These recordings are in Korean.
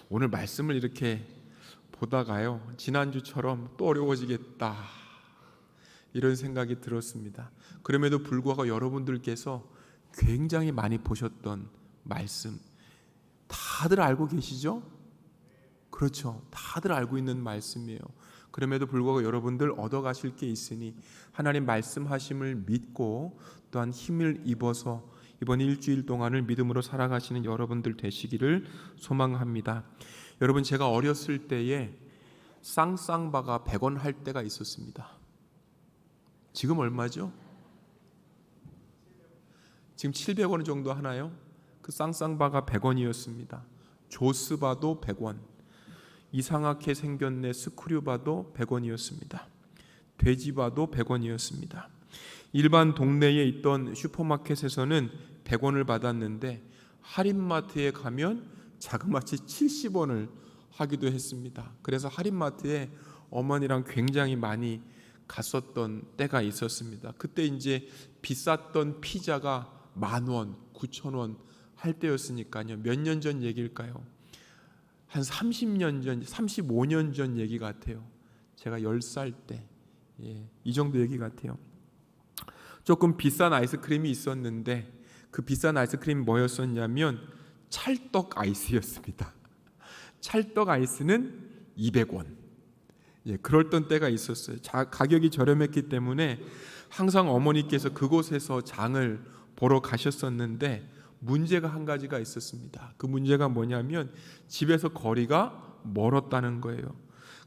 오늘 말씀을 이렇게 보다가요, 지난주처럼 또 어려워지겠다 이런 생각이 들었습니다. 그럼에도 불구하고 여러분들께서 굉장히 많이 보셨던 말씀 다들 알고 계시죠? 그렇죠. 다들 알고 있는 말씀이에요. 그럼에도 불구하고 여러분들 얻어가실 게 있으니 하나님 말씀하심을 믿고 또한 힘을 입어서 이번 일주일 동안을 믿음으로 살아가시는 여러분들 되시기를 소망합니다. 여러분, 제가 어렸을 때에 쌍쌍바가 100원 할 때가 있었습니다. 지금 얼마죠? 지금 700원 정도 하나요? 그 쌍쌍바가 100원이었습니다. 조스바도 100원, 이상하게 생겼네 스크류바도 100원이었습니다. 돼지바도 100원이었습니다. 일반 동네에 있던 슈퍼마켓에서는 100원을 받았는데 할인마트에 가면 자그마치 70원을 하기도 했습니다. 그래서 할인마트에 어머니랑 굉장히 많이 갔었던 때가 있었습니다. 그때 이제 비쌌던 피자가 10,000원, 9,000원 할 때였으니까요. 몇 년 전 얘기일까요? 한 30년 전, 35년 전 얘기 같아요. 제가 10살 때, 이 정도 얘기 같아요. 조금 비싼 아이스크림이 있었는데 그 비싼 아이스크림이 뭐였었냐면 찰떡 아이스였습니다. 찰떡 아이스는 200원. 그랬던 때가 있었어요. 가격이 저렴했기 때문에 항상 어머니께서 그곳에서 장을 보러 가셨었는데 문제가 한 가지가 있었습니다. 그 문제가 뭐냐면 집에서 거리가 멀었다는 거예요.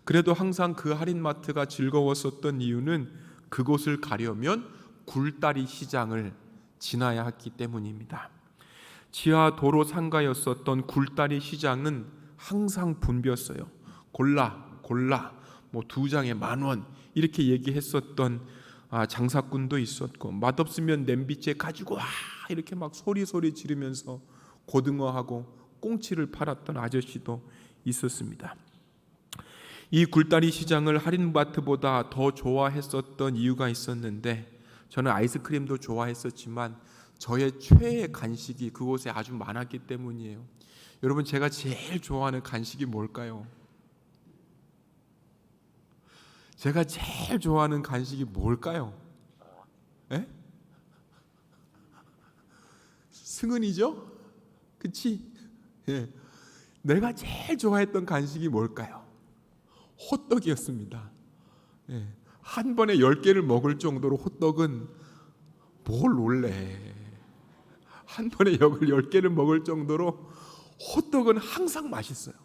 그래도 항상 그 할인마트가 즐거웠었던 이유는 그곳을 가려면 굴다리 시장을 지나야 했기 때문입니다. 지하 도로 상가였었던 굴다리 시장은 항상 붐볐어요. 골라 뭐 2장에 10,000원 이렇게 얘기했었던 장사꾼도 있었고, 맛없으면 냄비째 가지고 와 이렇게 막 소리 지르면서 고등어하고 꽁치를 팔았던 아저씨도 있었습니다. 이 굴다리 시장을 할인마트보다 더 좋아했었던 이유가 있었는데, 저는 아이스크림도 좋아했었지만 저의 최애 간식이 그곳에 아주 많았기 때문이에요. 여러분, 제가 제일 좋아하는 간식이 뭘까요? 제가 제일 좋아하는 간식이 뭘까요? 에? 승은이죠? 그치? 내가 제일 좋아했던 간식이 뭘까요? 호떡이었습니다. 한 번에 10개를 먹을 정도로 호떡은 뭘 놀래. 한 번에 10개를 먹을 정도로 호떡은 항상 맛있어요.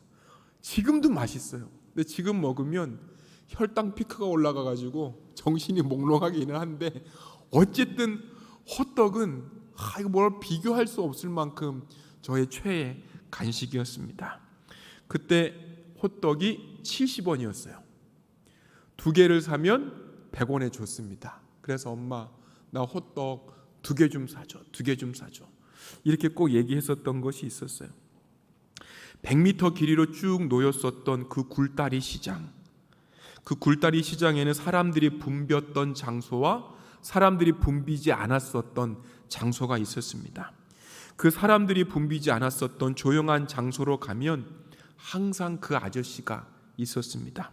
지금도 맛있어요. 근데 지금 먹으면 혈당 피크가 올라가가지고 정신이 몽롱하기는 한데, 어쨌든 호떡은 이거 뭘 비교할 수 없을 만큼 저의 최애 간식이었습니다. 그때 호떡이 70원이었어요. 2개를 사면 100원에 줬습니다. 그래서 엄마, 나 호떡 2개 좀 사줘, 2개 좀 사줘, 이렇게 꼭 얘기했었던 것이 있었어요. 100m 길이로 쭉 놓였었던 그 굴다리 시장, 그 굴다리 시장에는 사람들이 붐볐던 장소와 사람들이 붐비지 않았었던 장소가 있었습니다. 그 사람들이 붐비지 않았었던 조용한 장소로 가면 항상 그 아저씨가 있었습니다.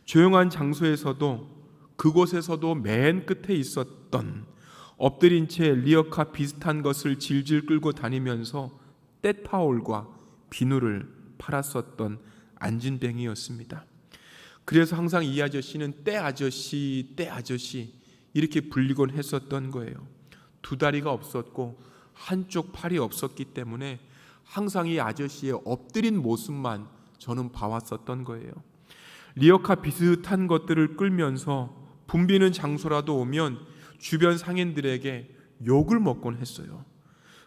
조용한 장소에서도, 그곳에서도 맨 끝에 있었던, 엎드린 채 리어카 비슷한 것을 질질 끌고 다니면서 때타올과 비누를 팔았었던 안진뱅이였습니다. 그래서 항상 이 아저씨는 때 아저씨 이렇게 불리곤 했었던 거예요. 2다리가 없었고 한쪽 팔이 없었기 때문에 항상 이 아저씨의 엎드린 모습만 저는 봐왔었던 거예요. 리어카 비슷한 것들을 끌면서 붐비는 장소라도 오면 주변 상인들에게 욕을 먹곤 했어요.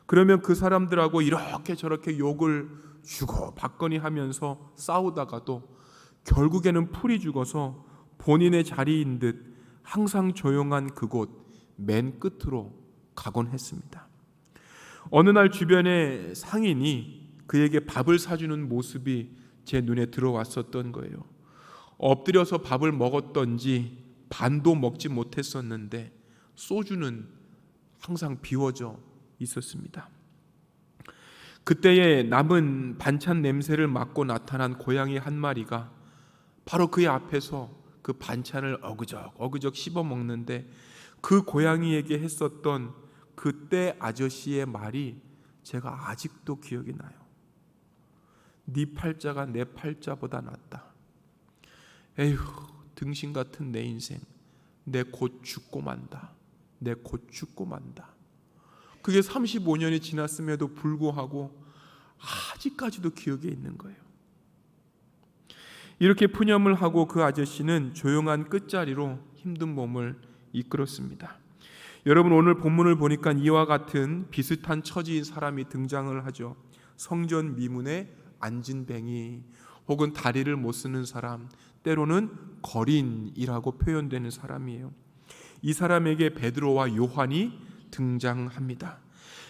그러면 그 사람들하고 이렇게 저렇게 욕을 주고 받거니 하면서 싸우다가도 결국에는 풀이 죽어서 본인의 자리인 듯 항상 조용한 그곳 맨 끝으로 가곤 했습니다. 어느 날 주변의 상인이 그에게 밥을 사주는 모습이 제 눈에 들어왔었던 거예요. 엎드려서 밥을 먹었던지 반도 먹지 못했었는데 소주는 항상 비워져 있었습니다. 그때에 남은 반찬 냄새를 맡고 나타난 고양이 한 마리가 바로 그의 앞에서 그 반찬을 어그적 씹어 먹는데, 그 고양이에게 했었던 그때 아저씨의 말이 제가 아직도 기억이 나요. 네 팔자가 내 팔자보다 낫다. 에휴, 등신 같은 내 인생, 내 곧 죽고 만다. 내 곧 죽고 만다. 그게 35년이 지났음에도 불구하고 아직까지도 기억에 있는 거예요. 이렇게 푸념을 하고 그 아저씨는 조용한 끝자리로 힘든 몸을 이끌었습니다. 여러분, 오늘 본문을 보니까 이와 같은 비슷한 처지인 사람이 등장을 하죠. 성전 미문에 앉은 뱅이, 혹은 다리를 못 쓰는 사람, 때로는 거린이라고 표현되는 사람이에요. 이 사람에게 베드로와 요한이 등장합니다.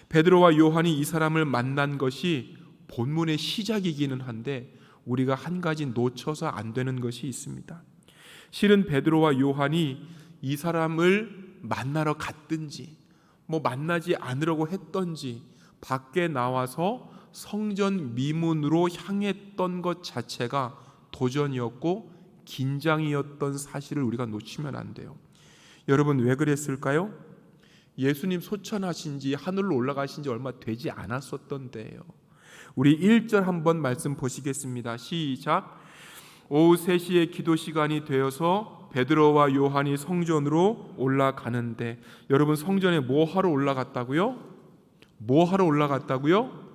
베드로와 요한이 이 사람을 만난 것이 본문의 시작이기는 한데 우리가 한 가지 놓쳐서 안 되는 것이 있습니다. 실은 베드로와 요한이 이 사람을 만나러 갔든지 만나지 않으려고 했던지 밖에 나와서 성전 미문으로 향했던 것 자체가 도전이었고 긴장이었던 사실을 우리가 놓치면 안 돼요. 여러분, 왜 그랬을까요? 예수님 소천하신 지, 하늘로 올라가신 지 얼마 되지 않았었던데요. 우리 1절 한번 말씀 보시겠습니다. 시작. 오후 3시에 기도 시간이 되어서 베드로와 요한이 성전으로 올라가는데, 여러분, 성전에 뭐 하러 올라갔다고요? 뭐 하러 올라갔다고요?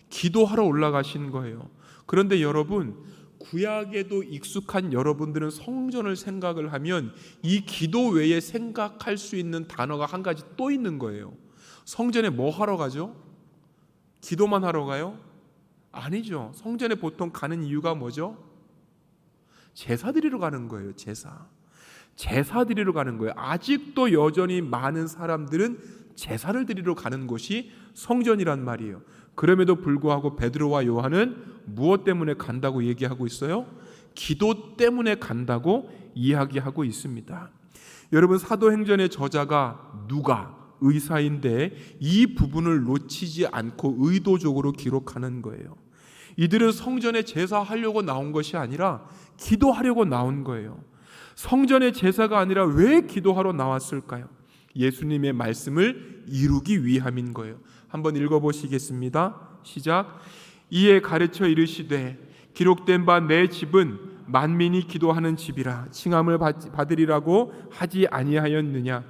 기도하러 올라가신 거예요. 그런데 여러분, 구약에도 익숙한 여러분들은 성전을 생각을 하면 이 기도 외에 생각할 수 있는 단어가 한 가지 또 있는 거예요. 성전에 뭐 하러 가죠? 기도만 하러 가요? 아니죠. 성전에 보통 가는 이유가 뭐죠? 제사 드리러 가는 거예요. 제사 드리러 가는 거예요. 아직도 여전히 많은 사람들은 제사를 드리러 가는 곳이 성전이란 말이에요. 그럼에도 불구하고 베드로와 요한은 무엇 때문에 간다고 얘기하고 있어요? 기도 때문에 간다고 이야기하고 있습니다. 여러분, 사도행전의 저자가 누가 의사인데 이 부분을 놓치지 않고 의도적으로 기록하는 거예요. 이들은 성전에 제사하려고 나온 것이 아니라 기도하려고 나온 거예요. 성전의 제사가 아니라 왜 기도하러 나왔을까요? 예수님의 말씀을 이루기 위함인 거예요. 한번 읽어보시겠습니다. 시작. 이에 가르쳐 이르시되 기록된 바 내 집은 만민이 기도하는 집이라 칭함을 받으리라고 하지 아니하였느냐.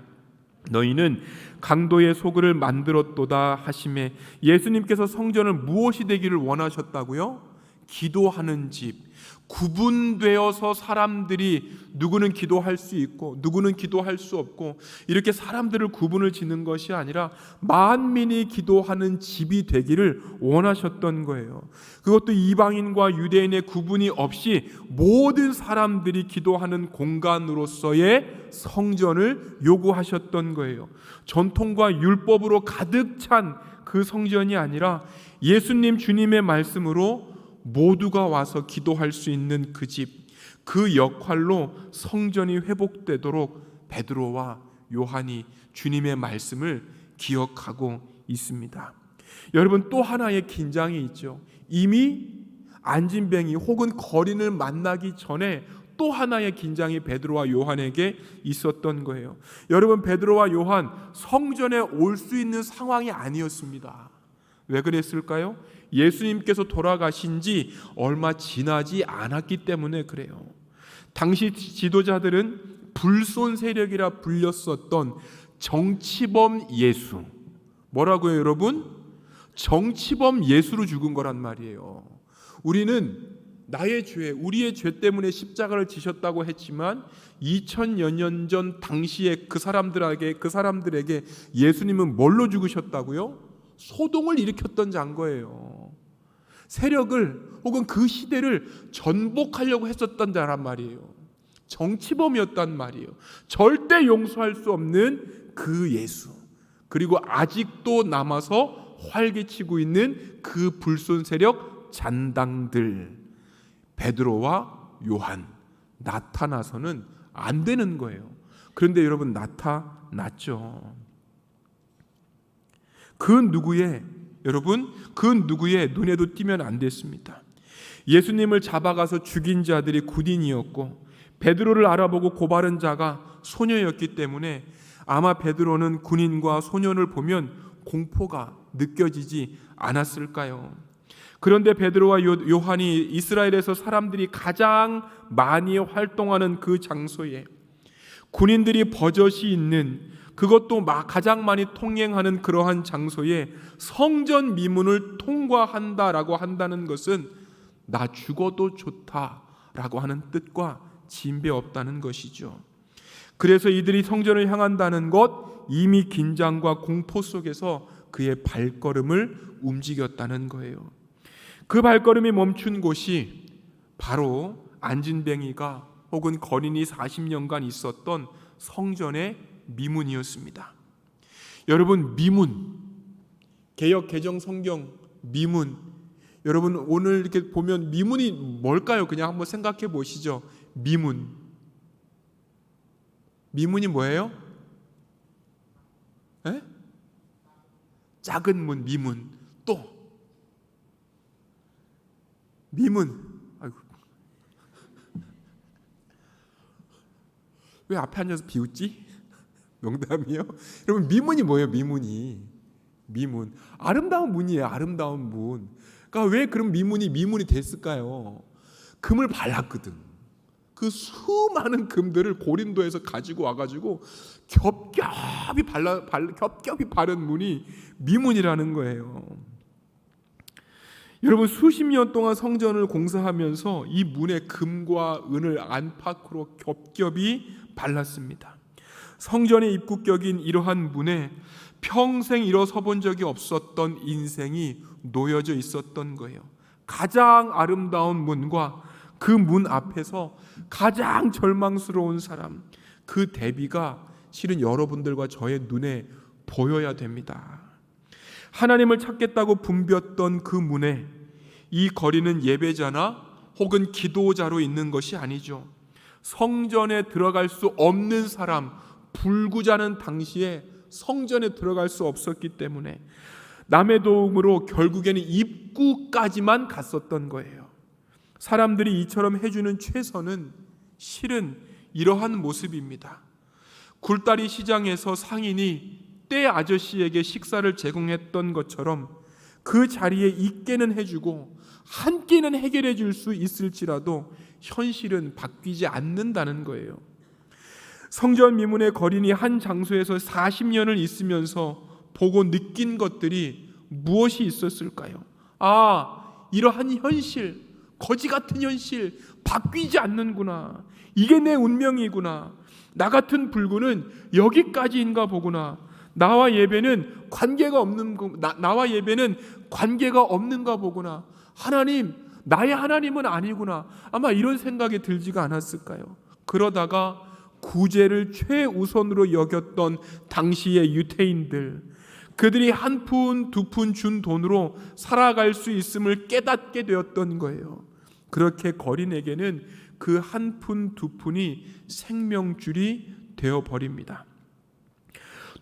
너희는 강도의 소굴을 만들었도다 하시매, 예수님께서 성전을 무엇이 되기를 원하셨다고요? 기도하는 집, 구분되어서 사람들이 누구는 기도할 수 있고 누구는 기도할 수 없고 이렇게 사람들을 구분을 짓는 것이 아니라 만민이 기도하는 집이 되기를 원하셨던 거예요. 그것도 이방인과 유대인의 구분이 없이 모든 사람들이 기도하는 공간으로서의 성전을 요구하셨던 거예요. 전통과 율법으로 가득 찬 그 성전이 아니라 예수님 주님의 말씀으로 모두가 와서 기도할 수 있는 그 집, 그 역할로 성전이 회복되도록 베드로와 요한이 주님의 말씀을 기억하고 있습니다. 여러분, 또 하나의 긴장이 있죠. 이미 안진뱅이 혹은 거린을 만나기 전에 또 하나의 긴장이 베드로와 요한에게 있었던 거예요. 여러분, 베드로와 요한 성전에 올 수 있는 상황이 아니었습니다. 왜 그랬을까요? 예수님께서 돌아가신 지 얼마 지나지 않았기 때문에 그래요. 당시 지도자들은 불손 세력이라 불렸었던 정치범 예수, 뭐라고요 여러분? 정치범 예수로 죽은 거란 말이에요. 우리는 나의 죄, 우리의 죄 때문에 십자가를 지셨다고 했지만 2000여 년 전 당시에 그 사람들에게 예수님은 뭘로 죽으셨다고요? 소동을 일으켰던 장거예요. 세력을 혹은 그 시대를 전복하려고 했었던 자란 말이에요. 정치범이었단 말이에요. 절대 용서할 수 없는 그 예수, 그리고 아직도 남아서 활개치고 있는 그 불손 세력 잔당들, 베드로와 요한 나타나서는 안 되는 거예요. 그런데 여러분, 나타났죠. 그 누구의 여러분, 그 누구의 눈에도 띄면 안 됐습니다. 예수님을 잡아가서 죽인 자들이 군인이었고 베드로를 알아보고 고발한 자가 소녀였기 때문에 아마 베드로는 군인과 소년을 보면 공포가 느껴지지 않았을까요? 그런데 베드로와 요한이 이스라엘에서 사람들이 가장 많이 활동하는 그 장소에, 군인들이 버젓이 있는, 그것도 가장 많이 통행하는 그러한 장소에 성전 미문을 통과한다라고 한다는 것은 나 죽어도 좋다라고 하는 뜻과 진배 없다는 것이죠. 그래서 이들이 성전을 향한다는 것, 이미 긴장과 공포 속에서 그의 발걸음을 움직였다는 거예요. 그 발걸음이 멈춘 곳이 바로 안진뱅이가 혹은 거린이 40년간 있었던 성전의 미문이었습니다. 여러분, 미문, 개역 개정 성경 미문, 여러분 오늘 이렇게 보면 미문이 뭘까요? 그냥 한번 생각해 보시죠. 미문이 뭐예요? 에? 작은 문, 미문. 또 미문. 아이고. 왜 앞에 앉아서 비웃지? 농담이요? 여러분, 미문이 뭐예요? 미문. 아름다운 문이에요. 아름다운 문. 그러니까 왜 그럼 미문이 됐을까요? 금을 발랐거든. 그 수많은 금들을 고린도에서 가지고 와가지고 겹겹이 바른 문이 미문이라는 거예요. 여러분, 수십 년 동안 성전을 공사하면서 이 문에 금과 은을 안팎으로 겹겹이 발랐습니다. 성전의 입구격인 이러한 문에 평생 일어서 본 적이 없었던 인생이 놓여져 있었던 거예요. 가장 아름다운 문과 그 문 앞에서 가장 절망스러운 사람, 그 대비가 실은 여러분들과 저의 눈에 보여야 됩니다. 하나님을 찾겠다고 붐볐던 그 문에 이 거리는 예배자나 혹은 기도자로 있는 것이 아니죠. 성전에 들어갈 수 없는 사람, 불구자는 당시에 성전에 들어갈 수 없었기 때문에 남의 도움으로 결국에는 입구까지만 갔었던 거예요. 사람들이 이처럼 해주는 최선은 실은 이러한 모습입니다. 굴다리 시장에서 상인이 때 아저씨에게 식사를 제공했던 것처럼 그 자리에 있게는 해주고 한 끼는 해결해 줄 수 있을지라도 현실은 바뀌지 않는다는 거예요. 성전 미문의 거린이 한 장소에서 40년을 있으면서 보고 느낀 것들이 무엇이 있었을까요? 이러한 현실, 거지 같은 현실 바뀌지 않는구나. 이게 내 운명이구나. 나 같은 불구는 여기까지인가 보구나. 나와 예배는 관계가 없는가 보구나. 하나님, 나의 하나님은 아니구나. 아마 이런 생각이 들지가 않았을까요? 그러다가 구제를 최우선으로 여겼던 당시의 유대인들, 그들이 한 푼, 두 푼 준 돈으로 살아갈 수 있음을 깨닫게 되었던 거예요. 그렇게 거린에게는 그 한 푼, 두 푼이 생명줄이 되어버립니다.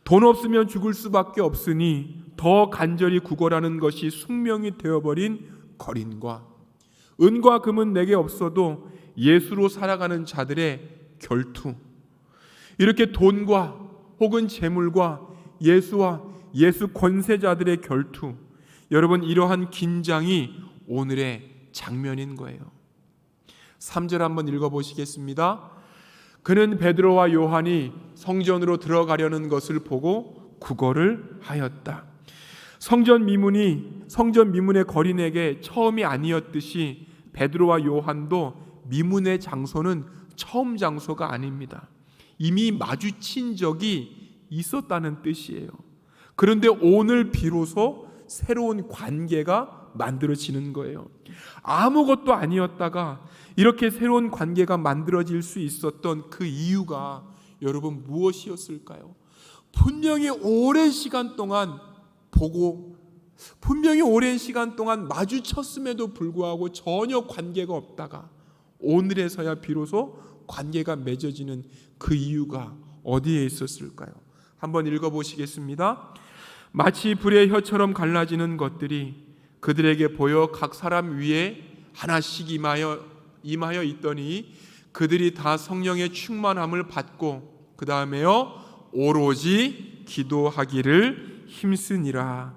돈 없으면 죽을 수밖에 없으니 더 간절히 구걸하는 것이 숙명이 되어버린 거린과, 은과 금은 내게 없어도 예수로 살아가는 자들의 결투, 이렇게 돈과 혹은 재물과 예수와 예수 권세자들의 결투, 여러분, 이러한 긴장이 오늘의 장면인 거예요. 3절 한번 읽어보시겠습니다. 그는 베드로와 요한이 성전으로 들어가려는 것을 보고 구걸을 하였다. 성전 미문의 거린에게 처음이 아니었듯이 베드로와 요한도 미문의 장소는 처음 장소가 아닙니다. 이미 마주친 적이 있었다는 뜻이에요. 그런데 오늘 비로소 새로운 관계가 만들어지는 거예요. 아무것도 아니었다가 이렇게 새로운 관계가 만들어질 수 있었던 그 이유가 여러분 무엇이었을까요? 분명히 오랜 시간 동안 마주쳤음에도 불구하고 전혀 관계가 없다가 오늘에서야 비로소 관계가 맺어지는 그 이유가 어디에 있었을까요? 한번 읽어보시겠습니다. 마치 불의 혀처럼 갈라지는 것들이 그들에게 보여 각 사람 위에 하나씩 임하여 있더니 그들이 다 성령의 충만함을 받고 그 다음에요 오로지 기도하기를 힘쓰니라.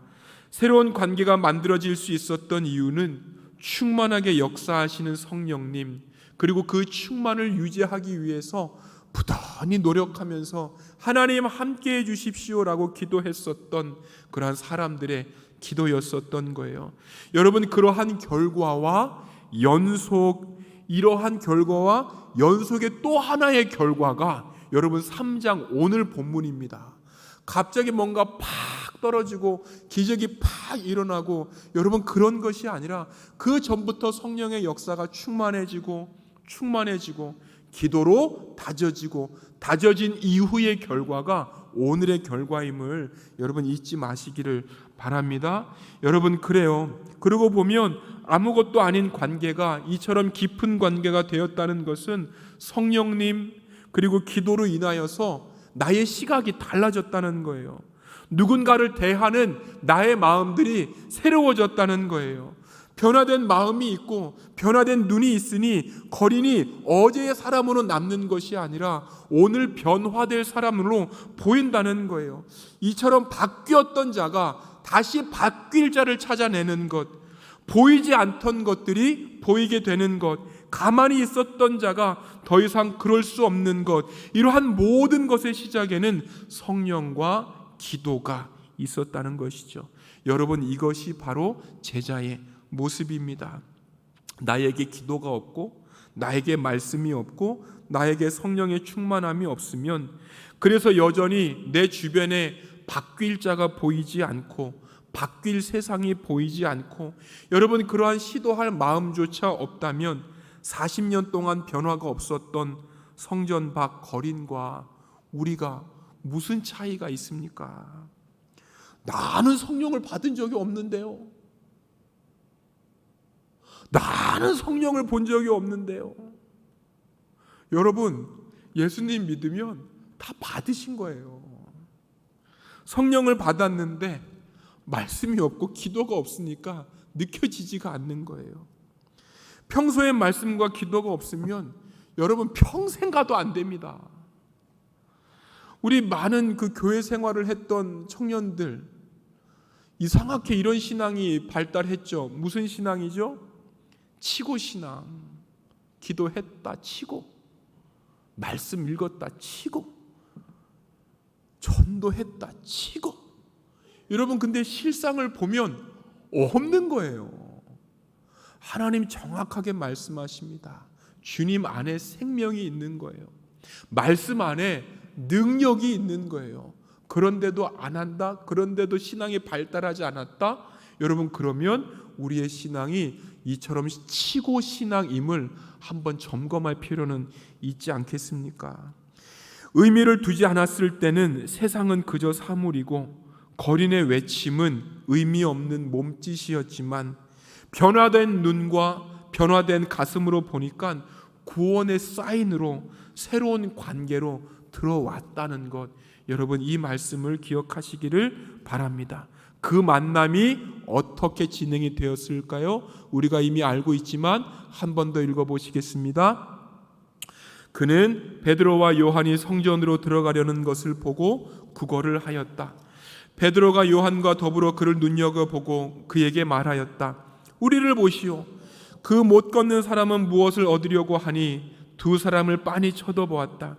새로운 관계가 만들어질 수 있었던 이유는 충만하게 역사하시는 성령님, 그리고 그 충만을 유지하기 위해서 부단히 노력하면서 하나님 함께해 주십시오라고 기도했었던 그러한 사람들의 기도였었던 거예요. 여러분, 이러한 결과와 연속의 또 하나의 결과가 여러분 3장 오늘 본문입니다. 갑자기 뭔가 팍 떨어지고 기적이 팍 일어나고, 여러분 그런 것이 아니라 그 전부터 성령의 역사가 충만해지고 기도로 다져진 이후의 결과가 오늘의 결과임을 여러분 잊지 마시기를 바랍니다. 여러분, 그래요. 그러고 보면 아무것도 아닌 관계가 이처럼 깊은 관계가 되었다는 것은 성령님 그리고 기도로 인하여서 나의 시각이 달라졌다는 거예요. 누군가를 대하는 나의 마음들이 새로워졌다는 거예요. 변화된 마음이 있고 변화된 눈이 있으니 거린이 어제의 사람으로 남는 것이 아니라 오늘 변화될 사람으로 보인다는 거예요. 이처럼 바뀌었던 자가 다시 바뀔 자를 찾아내는 것, 보이지 않던 것들이 보이게 되는 것, 가만히 있었던 자가 더 이상 그럴 수 없는 것, 이러한 모든 것의 시작에는 성령과 기도가 있었다는 것이죠. 여러분, 이것이 바로 제자의 모습입니다. 나에게 기도가 없고 나에게 말씀이 없고 나에게 성령의 충만함이 없으면, 그래서 여전히 내 주변에 바뀔 자가 보이지 않고 바뀔 세상이 보이지 않고, 여러분 그러한 시도할 마음조차 없다면 40년 동안 변화가 없었던 성전 밖 거린과 우리가 무슨 차이가 있습니까? 나는 성령을 받은 적이 없는데요. 나는 성령을 본 적이 없는데요. 여러분, 예수님 믿으면 다 받으신 거예요. 성령을 받았는데 말씀이 없고 기도가 없으니까 느껴지지가 않는 거예요. 평소에 말씀과 기도가 없으면 여러분 평생 가도 안 됩니다. 우리 많은 그 교회 생활을 했던 청년들, 이상하게 이런 신앙이 발달했죠. 무슨 신앙이죠? 치고 신앙. 기도했다 치고, 말씀 읽었다 치고, 전도했다 치고. 여러분, 근데 실상을 보면 없는 거예요. 하나님 정확하게 말씀하십니다. 주님 안에 생명이 있는 거예요. 말씀 안에 능력이 있는 거예요. 그런데도 안 한다? 그런데도 신앙이 발달하지 않았다? 여러분, 그러면 우리의 신앙이 이처럼 치고 신앙임을 한번 점검할 필요는 있지 않겠습니까? 의미를 두지 않았을 때는 세상은 그저 사물이고 거린의 외침은 의미 없는 몸짓이었지만, 변화된 눈과 변화된 가슴으로 보니까 구원의 사인으로 새로운 관계로 들어왔다는 것, 여러분 이 말씀을 기억하시기를 바랍니다. 그 만남이 어떻게 진행이 되었을까요? 우리가 이미 알고 있지만 한 번 더 읽어보시겠습니다. 그는 베드로와 요한이 성전으로 들어가려는 것을 보고 구걸을 하였다. 베드로가 요한과 더불어 그를 눈여겨보고 그에게 말하였다. 우리를 보시오. 그 못 걷는 사람은 무엇을 얻으려고 하니 두 사람을 빤히 쳐다보았다.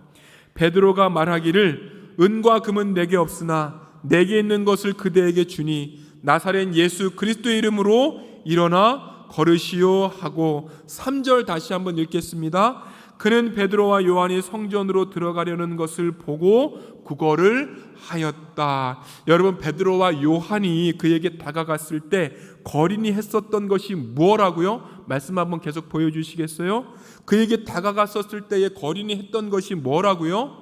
베드로가 말하기를 은과 금은 내게 없으나 내게 있는 것을 그대에게 주니 나사렛 예수 그리스도의 이름으로 일어나 걸으시오 하고, 3절 다시 한번 읽겠습니다. 그는 베드로와 요한이 성전으로 들어가려는 것을 보고 구걸을 하였다. 여러분, 베드로와 요한이 그에게 다가갔을 때 거린이 했었던 것이 뭐라고요? 말씀 한번 계속 보여주시겠어요? 그에게 다가갔었을 때에 거린이 했던 것이 뭐라고요?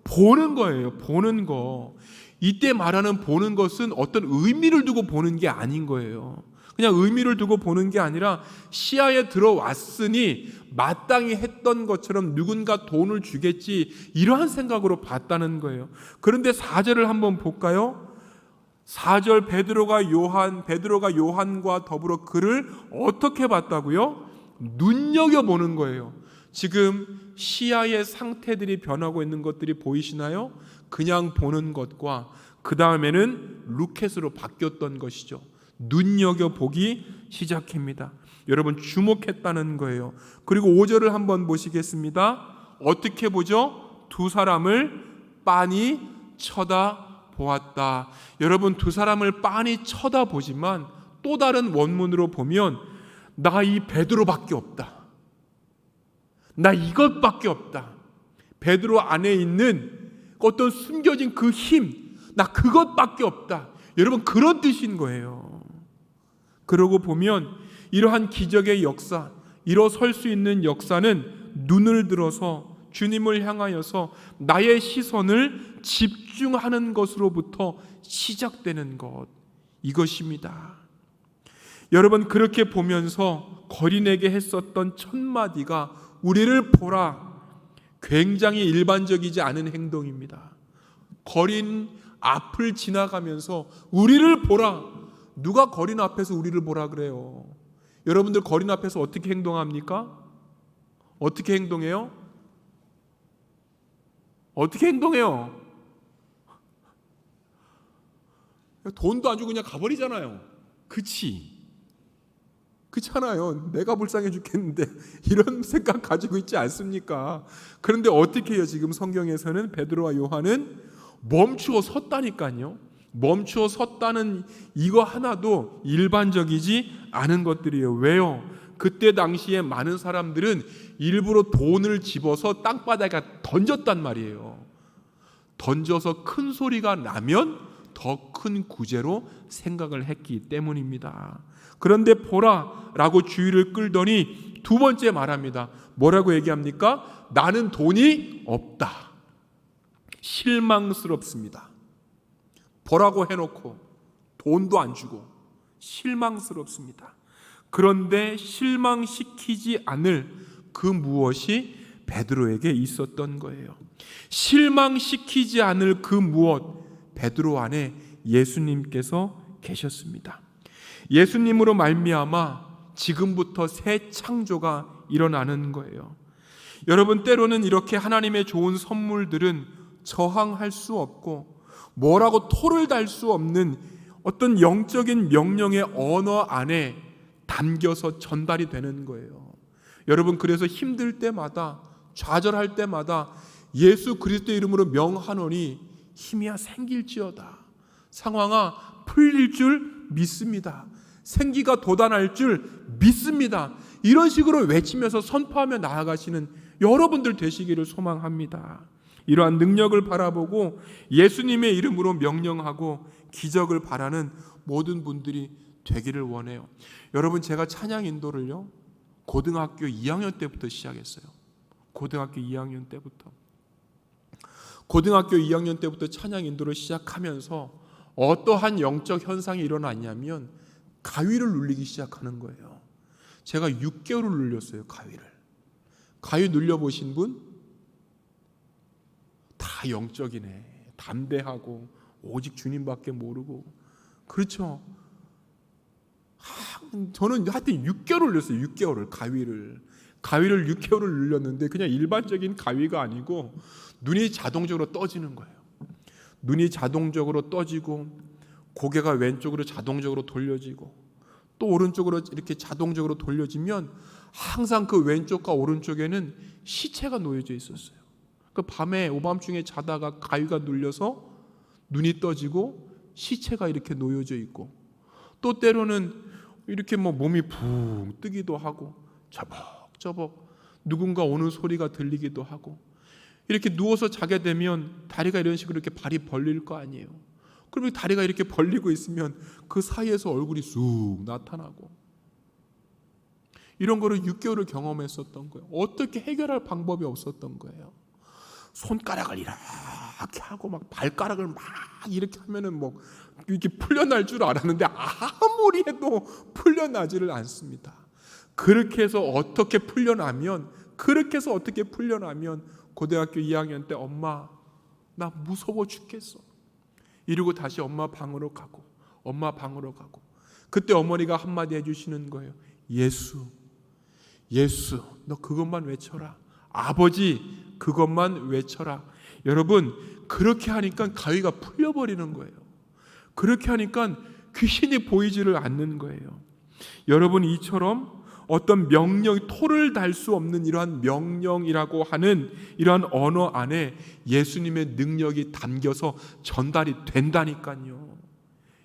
보는 거예요. 보는 거. 이때 말하는 보는 것은 어떤 의미를 두고 보는 게 아닌 거예요. 그냥 의미를 두고 보는 게 아니라 시야에 들어왔으니 마땅히 했던 것처럼 누군가 돈을 주겠지, 이러한 생각으로 봤다는 거예요. 그런데 4절을 한번 볼까요? 4절 베드로가 요한과 더불어 그를 어떻게 봤다고요? 눈여겨보는 거예요. 지금 시야의 상태들이 변하고 있는 것들이 보이시나요? 그냥 보는 것과 그 다음에는 루켓으로 바뀌었던 것이죠. 눈여겨보기 시작합니다. 여러분 주목했다는 거예요. 그리고 5절을 한번 보시겠습니다. 어떻게 보죠? 두 사람을 빤히 쳐다보았다. 여러분 두 사람을 빤히 쳐다보지만 또 다른 원문으로 보면 나 이 베드로밖에 없다. 나 이것밖에 없다. 베드로 안에 있는 어떤 숨겨진 그 힘, 나 그것밖에 없다. 여러분 그런 뜻인 거예요. 그러고 보면 이러한 기적의 역사, 일어설 수 있는 역사는 눈을 들어서 주님을 향하여서 나의 시선을 집중하는 것으로부터 시작되는 것, 이것입니다. 여러분 그렇게 보면서 거린에게 했었던 첫 마디가 우리를 보라, 굉장히 일반적이지 않은 행동입니다. 거린 앞을 지나가면서 우리를 보라. 누가 거린 앞에서 우리를 보라 그래요? 여러분들 거린 앞에서 어떻게 행동합니까? 어떻게 행동해요? 어떻게 행동해요? 돈도 안 주고 그냥 가버리잖아요. 그렇잖아요. 내가 불쌍해 죽겠는데 이런 생각 가지고 있지 않습니까? 그런데 어떻게 해요? 지금 성경에서는 베드로와 요한은 멈추어 섰다니까요. 멈추어 섰다는 이거 하나도 일반적이지 않은 것들이에요. 왜요? 그때 당시에 많은 사람들은 일부러 돈을 집어서 땅바닥에 던졌단 말이에요. 던져서 큰 소리가 나면 더 큰 구제로 생각을 했기 때문입니다. 그런데 보라 라고 주의를 끌더니 두 번째 말합니다. 뭐라고 얘기합니까? 나는 돈이 없다. 실망스럽습니다. 보라고 해놓고 돈도 안 주고 실망스럽습니다. 그런데 실망시키지 않을 그 무엇이 베드로에게 있었던 거예요. 실망시키지 않을 그 무엇, 베드로 안에 예수님께서 계셨습니다. 예수님으로 말미암아 지금부터 새 창조가 일어나는 거예요. 여러분 때로는 이렇게 하나님의 좋은 선물들은 저항할 수 없고 뭐라고 토를 달 수 없는 어떤 영적인 명령의 언어 안에 담겨서 전달이 되는 거예요. 여러분 그래서 힘들 때마다 좌절할 때마다 예수 그리스도의 이름으로 명하노니 힘이야 생길지어다. 상황아 풀릴 줄 믿습니다. 생기가 돋아날 줄 믿습니다. 이런 식으로 외치면서 선포하며 나아가시는 여러분들 되시기를 소망합니다. 이러한 능력을 바라보고 예수님의 이름으로 명령하고 기적을 바라는 모든 분들이 되기를 원해요. 여러분 제가 찬양 인도를요 고등학교 2학년 때부터 시작했어요. 고등학교 2학년 때부터 찬양 인도를 시작하면서 어떠한 영적 현상이 일어났냐면 가위를 눌리기 시작하는 거예요. 제가 6개월을 눌렸어요. 가위 눌려보신 분? 다 영적이네. 담대하고 오직 주님밖에 모르고. 그렇죠. 저는 하여튼 6개월을 눌렸어요. 6개월을 가위를 6개월을 눌렸는데 그냥 일반적인 가위가 아니고 눈이 자동적으로 떠지는 거예요. 눈이 자동적으로 떠지고 고개가 왼쪽으로 자동적으로 돌려지고 또 오른쪽으로 이렇게 자동적으로 돌려지면 항상 그 왼쪽과 오른쪽에는 시체가 놓여져 있었어요. 그 밤에 오밤중에 자다가 가위가 눌려서 눈이 떠지고 시체가 이렇게 놓여져 있고 또 때로는 이렇게 몸이 붕 뜨기도 하고 저벅저벅 누군가 오는 소리가 들리기도 하고 이렇게 누워서 자게 되면 다리가 이런 식으로 이렇게 발이 벌릴 거 아니에요. 그러면 다리가 이렇게 벌리고 있으면 그 사이에서 얼굴이 쑥 나타나고 이런 거를 6개월을 경험했었던 거예요. 어떻게 해결할 방법이 없었던 거예요. 손가락을 이렇게 하고 막 발가락을 막 이렇게 하면은 이렇게 풀려날 줄 알았는데 아무리 해도 풀려나지를 않습니다. 그렇게 해서 어떻게 풀려나면 고등학교 2학년 때 엄마 나 무서워 죽겠어. 이러고 다시 엄마 방으로 가고 그때 어머니가 한마디 해주시는 거예요. 예수 너 그것만 외쳐라. 아버지 그것만 외쳐라. 여러분 그렇게 하니까 가위가 풀려버리는 거예요. 그렇게 하니까 귀신이 보이지를 않는 거예요. 여러분 이처럼 어떤 명령, 토를 달 수 없는 이러한 명령이라고 하는 이러한 언어 안에 예수님의 능력이 담겨서 전달이 된다니까요.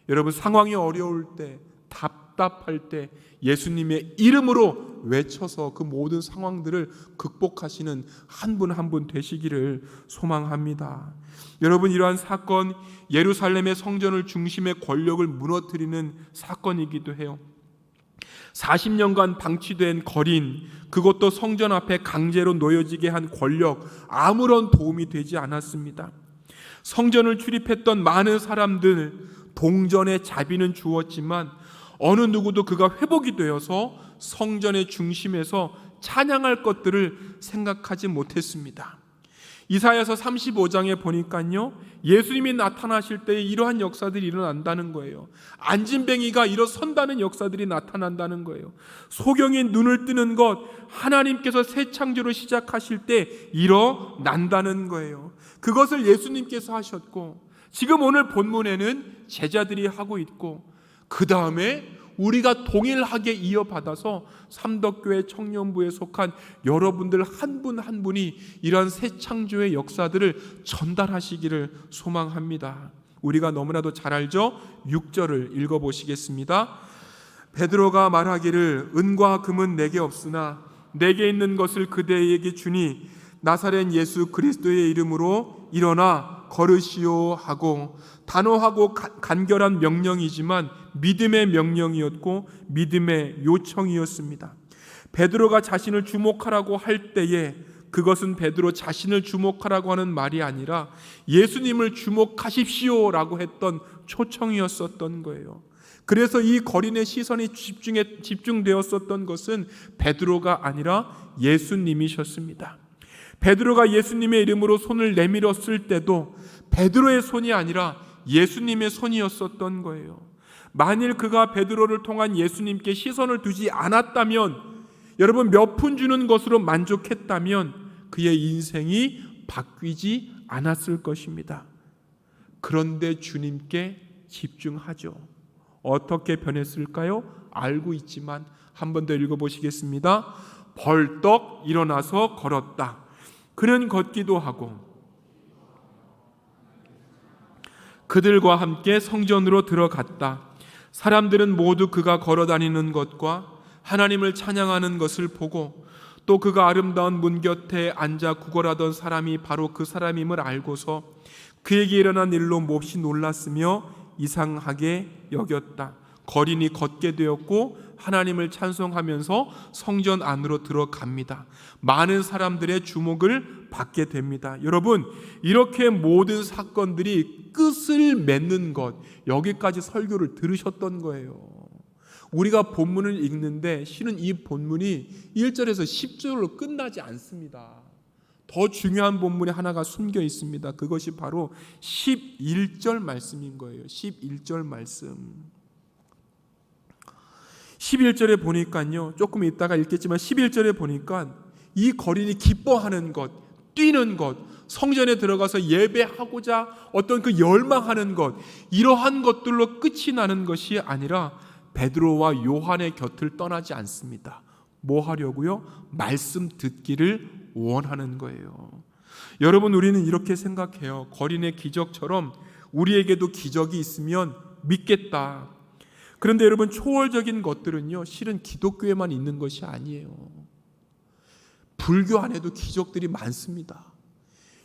여러분 상황이 어려울 때, 답답할 때 예수님의 이름으로 외쳐서 그 모든 상황들을 극복하시는 한 분 한 분 되시기를 소망합니다. 여러분 이러한 사건, 예루살렘의 성전을 중심의 권력을 무너뜨리는 사건이기도 해요. 40년간 방치된 거린, 그것도 성전 앞에 강제로 놓여지게 한 권력, 아무런 도움이 되지 않았습니다. 성전을 출입했던 많은 사람들, 동전의 자비는 주었지만 어느 누구도 그가 회복이 되어서 성전의 중심에서 찬양할 것들을 생각하지 못했습니다. 이사야서 35장에 보니까요, 예수님이 나타나실 때 이러한 역사들이 일어난다는 거예요. 안진뱅이가 일어선다는 역사들이 나타난다는 거예요. 소경이 눈을 뜨는 것, 하나님께서 새 창조를 시작하실 때 일어난다는 거예요. 그것을 예수님께서 하셨고, 지금 오늘 본문에는 제자들이 하고 있고, 그 다음에 우리가 동일하게 이어받아서 삼덕교회 청년부에 속한 여러분들 한 분 한 분이 이러한 새 창조의 역사들을 전달하시기를 소망합니다. 우리가 너무나도 잘 알죠? 6절을 읽어보시겠습니다. 베드로가 말하기를 은과 금은 내게 없으나 내게 있는 것을 그대에게 주니 나사렛 예수 그리스도의 이름으로 일어나 걸으시오 하고, 단호하고 간결한 명령이지만 믿음의 명령이었고 믿음의 요청이었습니다. 베드로가 자신을 주목하라고 할 때에 그것은 베드로 자신을 주목하라고 하는 말이 아니라 예수님을 주목하십시오라고 했던 초청이었었던 거예요. 그래서 이 거린의 시선이 집중되었었던 것은 베드로가 아니라 예수님이셨습니다. 베드로가 예수님의 이름으로 손을 내밀었을 때도 베드로의 손이 아니라 예수님의 손이었었던 거예요. 만일 그가 베드로를 통한 예수님께 시선을 두지 않았다면, 여러분 몇 푼 주는 것으로 만족했다면 그의 인생이 바뀌지 않았을 것입니다. 그런데 주님께 집중하죠. 어떻게 변했을까요? 알고 있지만 한 번 더 읽어보시겠습니다. 벌떡 일어나서 걸었다. 그는 걷기도 하고 그들과 함께 성전으로 들어갔다. 사람들은 모두 그가 걸어다니는 것과 하나님을 찬양하는 것을 보고 또 그가 아름다운 문 곁에 앉아 구걸하던 사람이 바로 그 사람임을 알고서 그에게 일어난 일로 몹시 놀랐으며 이상하게 여겼다. 거린이 걷게 되었고 하나님을 찬송하면서 성전 안으로 들어갑니다. 많은 사람들의 주목을 받게 됩니다. 여러분, 이렇게 모든 사건들이 끝을 맺는 것, 여기까지 설교를 들으셨던 거예요. 우리가 본문을 읽는데 실은 이 본문이 1절에서 10절로 끝나지 않습니다. 더 중요한 본문이 하나가 숨겨 있습니다. 그것이 바로 11절 말씀인 거예요. 11절 말씀. 11절에 보니까요, 조금 있다가 읽겠지만 11절에 보니까 이 거린이 기뻐하는 것, 뛰는 것, 성전에 들어가서 예배하고자 어떤 그 열망하는 것, 이러한 것들로 끝이 나는 것이 아니라 베드로와 요한의 곁을 떠나지 않습니다. 뭐 하려고요? 말씀 듣기를 원하는 거예요. 여러분, 우리는 이렇게 생각해요. 거린의 기적처럼 우리에게도 기적이 있으면 믿겠다. 그런데 여러분, 초월적인 것들은요, 실은 기독교에만 있는 것이 아니에요. 불교 안에도 기적들이 많습니다.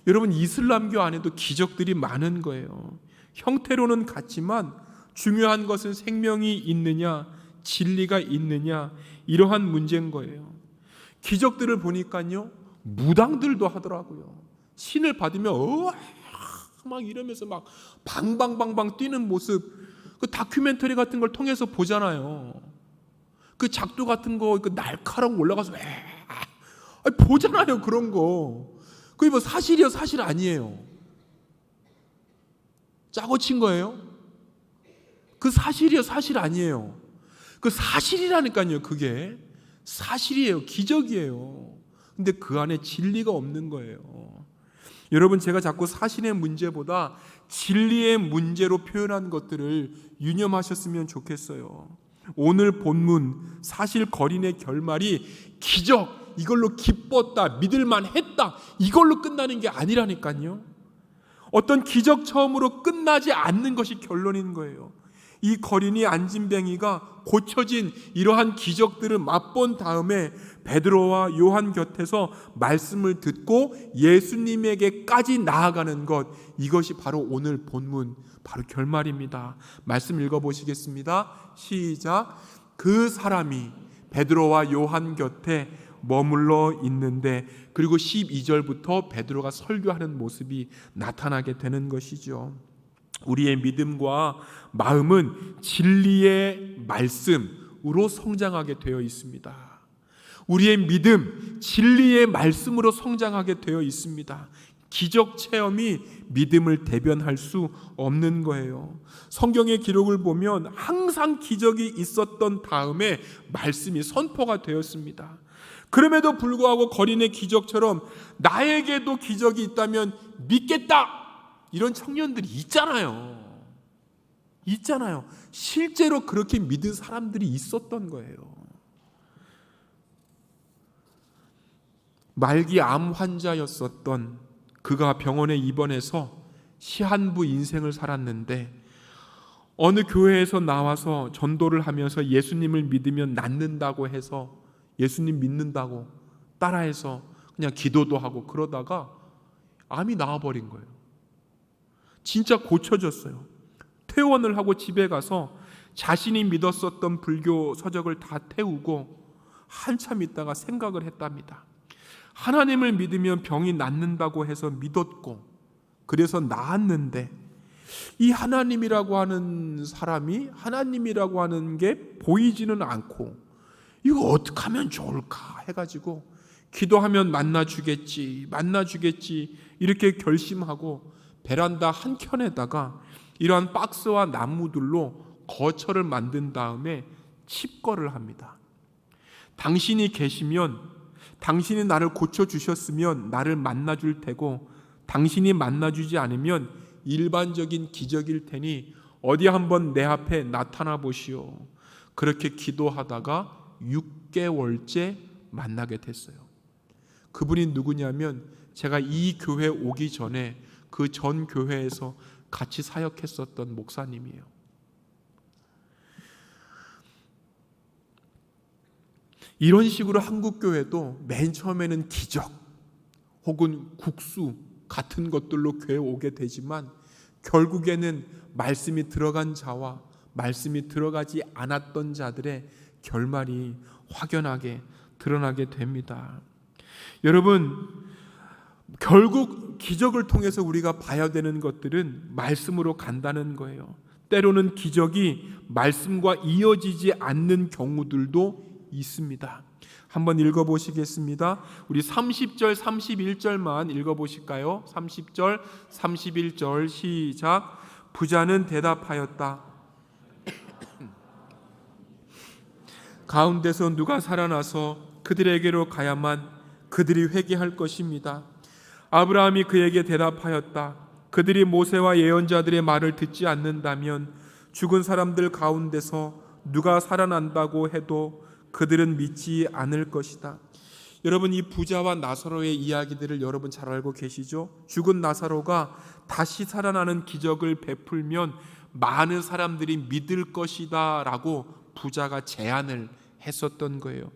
여러분, 이슬람교 안에도 기적들이 많은 거예요. 형태로는 같지만 중요한 것은 생명이 있느냐, 진리가 있느냐, 이러한 문제인 거예요. 기적들을 보니까요, 무당들도 하더라고요. 신을 받으면 막 이러면서 막 방방방방 뛰는 모습, 그 다큐멘터리 같은 걸 통해서 보잖아요. 그 작두 같은 거 그 날카로운 올라가서 보잖아요. 그런 거. 그게 뭐 사실이요, 사실 아니에요. 짜고 친 거예요? 그 사실이에요, 사실 아니에요? 그 사실이라니까요. 그게 사실이에요. 기적이에요. 근데 그 안에 진리가 없는 거예요. 여러분, 제가 자꾸 사실의 문제보다 진리의 문제로 표현한 것들을 유념하셨으면 좋겠어요. 오늘 본문 사실 거린의 결말이 기적, 이걸로 기뻤다, 믿을만 했다, 이걸로 끝나는 게 아니라니까요. 어떤 기적처럼으로 끝나지 않는 것이 결론인 거예요. 이 거린이 안진뱅이가 고쳐진 이러한 기적들을 맛본 다음에 베드로와 요한 곁에서 말씀을 듣고 예수님에게까지 나아가는 것, 이것이 바로 오늘 본문 바로 결말입니다. 말씀 읽어보시겠습니다. 시작. 그 사람이 베드로와 요한 곁에 머물러 있는데, 그리고 12절부터 베드로가 설교하는 모습이 나타나게 되는 것이죠. 우리의 믿음과 마음은 진리의 말씀으로 성장하게 되어 있습니다. 우리의 믿음, 진리의 말씀으로 성장하게 되어 있습니다. 기적 체험이 믿음을 대변할 수 없는 거예요. 성경의 기록을 보면 항상 기적이 있었던 다음에 말씀이 선포가 되었습니다. 그럼에도 불구하고 거린의 기적처럼 나에게도 기적이 있다면 믿겠다, 이런 청년들이 있잖아요. 실제로 그렇게 믿은 사람들이 있었던 거예요. 말기 암 환자였었던 그가 병원에 입원해서 시한부 인생을 살았는데, 어느 교회에서 나와서 전도를 하면서 예수님을 믿으면 낫는다고 해서 예수님 믿는다고 따라해서 그냥 기도도 하고 그러다가 암이 나와버린 거예요. 진짜 고쳐졌어요. 퇴원을 하고 집에 가서 자신이 믿었었던 불교 서적을 다 태우고 한참 있다가 생각을 했답니다. 하나님을 믿으면 병이 낫는다고 해서 믿었고, 그래서 나았는데 이 하나님이라고 하는 사람이, 하나님이라고 하는 게 보이지는 않고 이거 어떻게 하면 좋을까 해가지고 기도하면 만나주겠지 이렇게 결심하고 베란다 한켠에다가 이러한 박스와 나무들로 거처를 만든 다음에 칩거를 합니다. 당신이 계시면, 당신이 나를 고쳐주셨으면 나를 만나줄 테고, 당신이 만나주지 않으면 일반적인 기적일 테니 어디 한번 내 앞에 나타나 보시오. 그렇게 기도하다가 6개월째 만나게 됐어요. 그분이 누구냐면 제가 이 교회 오기 전에 그 전 교회에서 같이 사역했었던 목사님이에요. 이런 식으로 한국 교회도 맨 처음에는 기적 혹은 국수 같은 것들로 교회 오게 되지만, 결국에는 말씀이 들어간 자와 말씀이 들어가지 않았던 자들의 결말이 확연하게 드러나게 됩니다. 여러분, 결국 기적을 통해서 우리가 봐야 되는 것들은 말씀으로 간다는 거예요. 때로는 기적이 말씀과 이어지지 않는 경우들도 있습니다. 한번 읽어보시겠습니다. 우리 30절 31절만 읽어보실까요? 30절 31절 시작. 부자는 대답하였다. 가운데서 누가 살아나서 그들에게로 가야만 그들이 회개할 것입니다. 아브라함이 그에게 대답하였다. 그들이 모세와 예언자들의 말을 듣지 않는다면 죽은 사람들 가운데서 누가 살아난다고 해도 그들은 믿지 않을 것이다. 여러분, 이 부자와 나사로의 이야기들을 여러분 잘 알고 계시죠? 죽은 나사로가 다시 살아나는 기적을 베풀면 많은 사람들이 믿을 것이다 라고 부자가 제안을 했었던 거예요.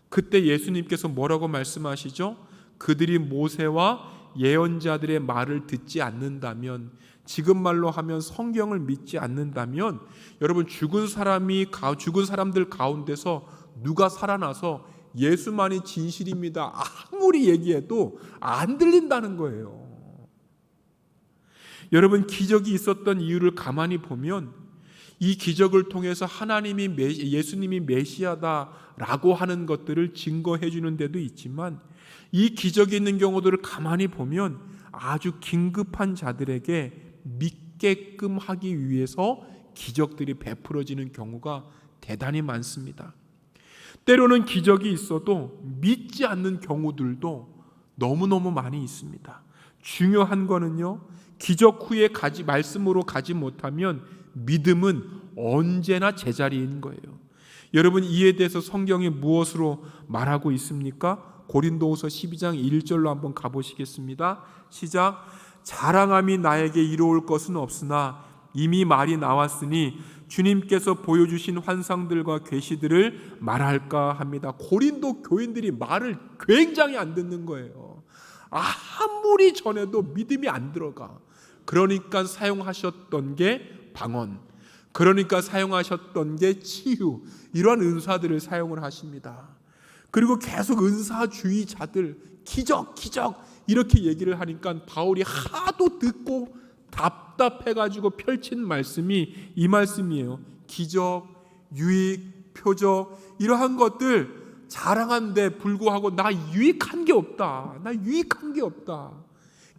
그때 예수님께서 뭐라고 말씀하시죠? 그들이 모세와 예언자들의 말을 듣지 않는다면, 지금 말로 하면 성경을 믿지 않는다면, 여러분, 죽은 사람들 가운데서 누가 살아나서 예수만이 진실입니다 아무리 얘기해도 안 들린다는 거예요. 여러분, 기적이 있었던 이유를 가만히 보면 이 기적을 통해서 예수님이 메시아다라고 하는 것들을 증거해 주는 데도 있지만, 이 기적이 있는 경우들을 가만히 보면 아주 긴급한 자들에게 믿게끔 하기 위해서 기적들이 베풀어지는 경우가 대단히 많습니다. 때로는 기적이 있어도 믿지 않는 경우들도 너무너무 많이 있습니다. 중요한 거는요, 기적 후에 말씀으로 가지 못하면 믿음은 언제나 제자리인 거예요. 여러분, 이에 대해서 성경이 무엇으로 말하고 있습니까? 고린도후서 12장 1절로 한번 가보시겠습니다. 시작. 자랑함이 나에게 이루어올 것은 없으나 이미 말이 나왔으니 주님께서 보여주신 환상들과 계시들을 말할까 합니다. 고린도 교인들이 말을 굉장히 안 듣는 거예요. 아무리 전해도 믿음이 안 들어가. 그러니까 사용하셨던 게 방언, 그러니까 사용하셨던 게 치유, 이러한 은사들을 사용을 하십니다. 그리고 계속 은사주의자들 기적 이렇게 얘기를 하니까 바울이 하도 듣고 답답해가지고 펼친 말씀이 이 말씀이에요. 기적, 유익, 표적, 이러한 것들 자랑한데 불구하고 나 유익한 게 없다.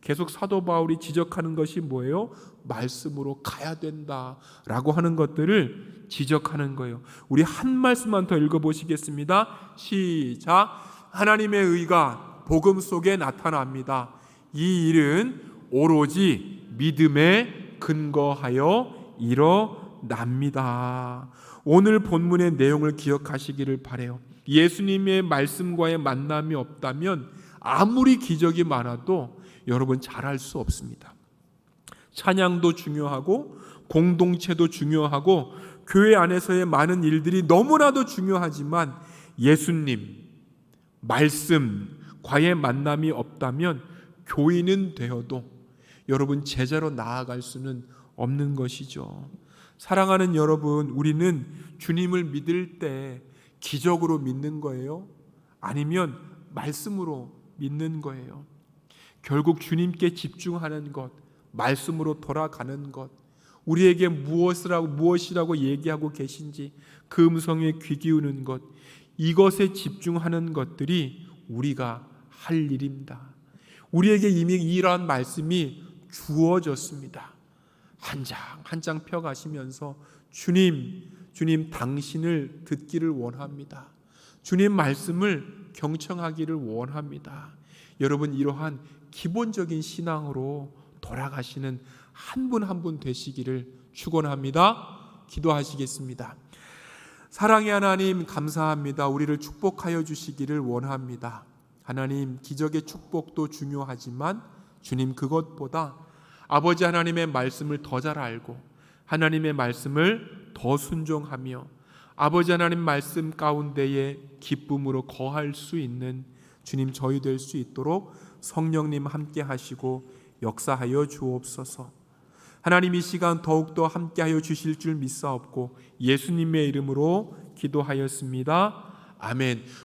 계속 사도 바울이 지적하는 것이 뭐예요? 말씀으로 가야 된다라고 하는 것들을 지적하는 거예요. 우리 한 말씀만 더 읽어보시겠습니다. 시작. 하나님의 의가 복음 속에 나타납니다. 이 일은 오로지 믿음에 근거하여 일어납니다. 오늘 본문의 내용을 기억하시기를 바라요. 예수님의 말씀과의 만남이 없다면 아무리 기적이 많아도 여러분 잘할 수 없습니다. 찬양도 중요하고 공동체도 중요하고 교회 안에서의 많은 일들이 너무나도 중요하지만 예수님 말씀과의 만남이 없다면 교인은 되어도 여러분 제자로 나아갈 수는 없는 것이죠. 사랑하는 여러분, 우리는 주님을 믿을 때 기적으로 믿는 거예요? 아니면 말씀으로 믿는 거예요? 결국 주님께 집중하는 것, 말씀으로 돌아가는 것, 우리에게 무엇이라고 얘기하고 계신지 그 음성에 귀 기우는 것, 이것에 집중하는 것들이 우리가 할 일입니다. 우리에게 이미 이러한 말씀이 주어졌습니다. 한 장 한 장 펴가시면서 주님 당신을 듣기를 원합니다. 주님 말씀을 경청하기를 원합니다. 여러분, 이러한 기본적인 신앙으로 돌아가시는 한 분 한 분 되시기를 축원합니다. 기도하시겠습니다. 사랑의 하나님, 감사합니다. 우리를 축복하여 주시기를 원합니다. 하나님, 기적의 축복도 중요하지만 주님, 그것보다 아버지 하나님의 말씀을 더 잘 알고 하나님의 말씀을 더 순종하며 아버지 하나님 말씀 가운데에 기쁨으로 거할 수 있는 주님 저희 될 수 있도록 성령님 함께 하시고 역사하여 주옵소서. 하나님, 이 시간 더욱더 함께하여 주실 줄 믿사옵고 예수님의 이름으로 기도하였습니다. 아멘.